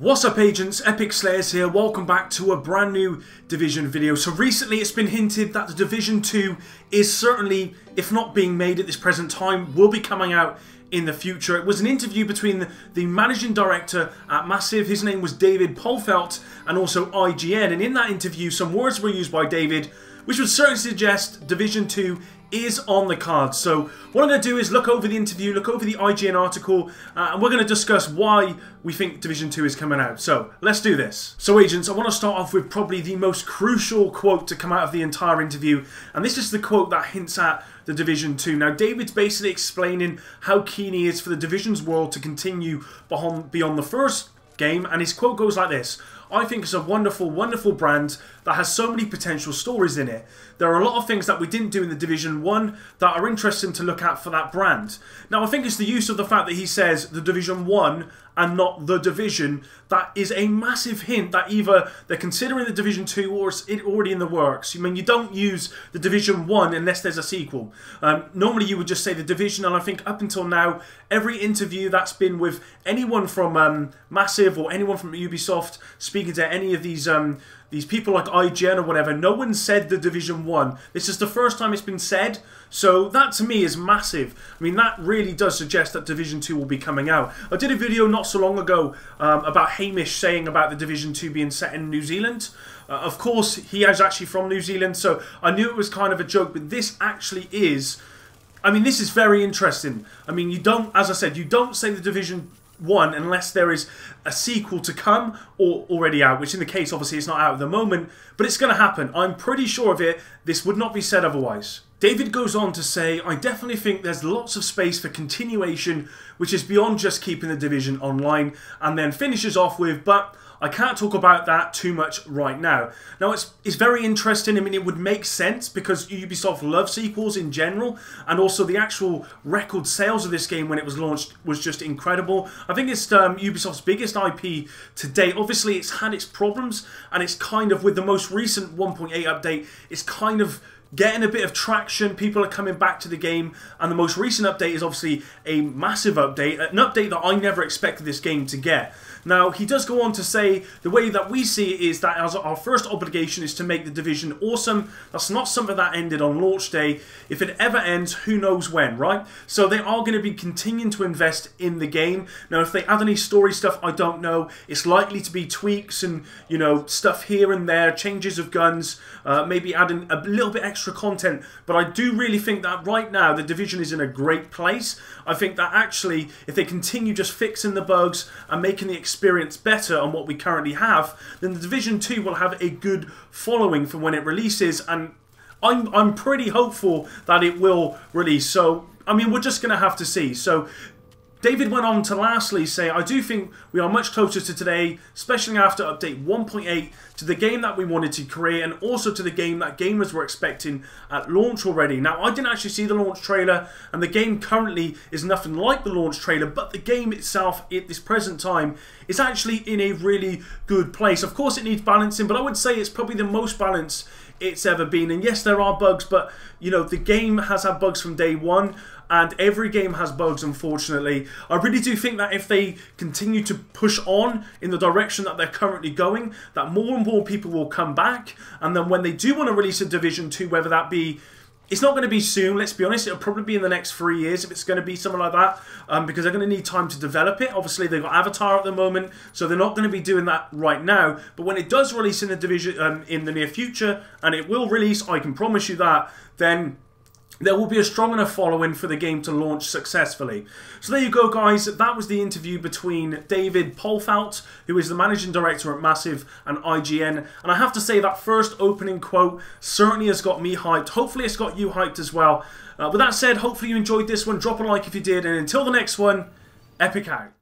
What's up agents, Epic Slayers here, welcome back to a brand new Division video. So recently it's been hinted that the Division 2 is certainly, if not being made at this present time, will be coming out in the future. It was an interview between the managing director at Massive, his name was David Polfeldt, and also IGN, and in that interview some words were used by David which would certainly suggest Division 2 is on the cards. So what I'm going to do is look over the interview, look over the IGN article, and we're going to discuss why we think Division 2 is coming out. So let's do this. So agents, I want to start off with probably the most crucial quote to come out of the entire interview, and this is the quote that hints at the Division 2. Now David's basically explaining how keen he is for the Division's world to continue beyond the first game, and his quote goes like this: I think it's a wonderful, wonderful brand that has so many potential stories in it. There are a lot of things that we didn't do in the Division 1 that are interesting to look at for that brand. Now I think it's the use of the fact that he says the Division 1 and not the Division that is a massive hint that either they're considering the Division 2 or it's already in the works. I mean, you don't use the Division 1 unless there's a sequel. Normally you would just say the Division, and I think up until now, every interview that's been with anyone from Massive or anyone from Ubisoft speaking to any of these people like IGN or whatever, no one said the Division 1. This is the first time it's been said, so that to me is massive. I mean, that really does suggest that Division 2 will be coming out. I did a video not so long ago about Hamish saying about the Division 2 being set in New Zealand. Of course, he is actually from New Zealand, so I knew it was kind of a joke, but this actually is... I mean, this is very interesting. I mean, you don't, as I said, you don't say the Division 1 unless there is a sequel to come or already out, which in the case obviously it's not out at the moment, but it's going to happen. I'm pretty sure of it. This would not be said otherwise. David goes on to say, I definitely think there's lots of space for continuation, which is beyond just keeping the Division online, and then finishes off with, but I can't talk about that too much right now. Now, it's very interesting. I mean, it would make sense because Ubisoft loves sequels in general, and also the actual record sales of this game when it was launched was just incredible. I think it's Ubisoft's biggest IP to date. Obviously, it's had its problems, and it's kind of, with the most recent 1.8 update, it's kind of getting a bit of traction. People are coming back to the game, and the most recent update is obviously a massive update, an update that I never expected this game to get. Now, he does go on to say, the way that we see it is that as our first obligation is to make the Division awesome. That's not something that ended on launch day. If it ever ends, who knows when, right? So they are going to be continuing to invest in the game. Now, if they add any story stuff, I don't know. It's likely to be tweaks and, you know, stuff here and there, changes of guns, maybe adding a little bit extra content. But I do really think that right now, the Division is in a great place. I think that actually, if they continue just fixing the bugs and making the experience better on what we currently have, then the Division 2 will have a good following for when it releases, and I'm pretty hopeful that it will release. So, I mean, we're just going to have to see. So, David went on to lastly say, I do think we are much closer to today, especially after update 1.8, to the game that we wanted to create, and also to the game that gamers were expecting at launch already. Now, I didn't actually see the launch trailer, and the game currently is nothing like the launch trailer, but the game itself at this present time is actually in a really good place. Of course, it needs balancing, but I would say it's probably the most balanced it's ever been. And yes, there are bugs, but you know, the game has had bugs from day one, and every game has bugs, unfortunately. I really do think that if they continue to push on in the direction that they're currently going, that more and more people will come back, and then when they do want to release a Division 2, whether that be, it's not going to be soon, let's be honest, it'll probably be in the next 3 years if it's going to be something like that, because they're going to need time to develop it. Obviously, they've got Avatar at the moment, so they're not going to be doing that right now. But when it does release in the Division in the near future, and it will release, I can promise you that, then there will be a strong enough following for the game to launch successfully. So there you go, guys. That was the interview between David Polfeldt, who is the managing director at Massive, and IGN. And I have to say that first opening quote certainly has got me hyped. Hopefully it's got you hyped as well. With that said, hopefully you enjoyed this one. Drop a like if you did. And until the next one, Epic out.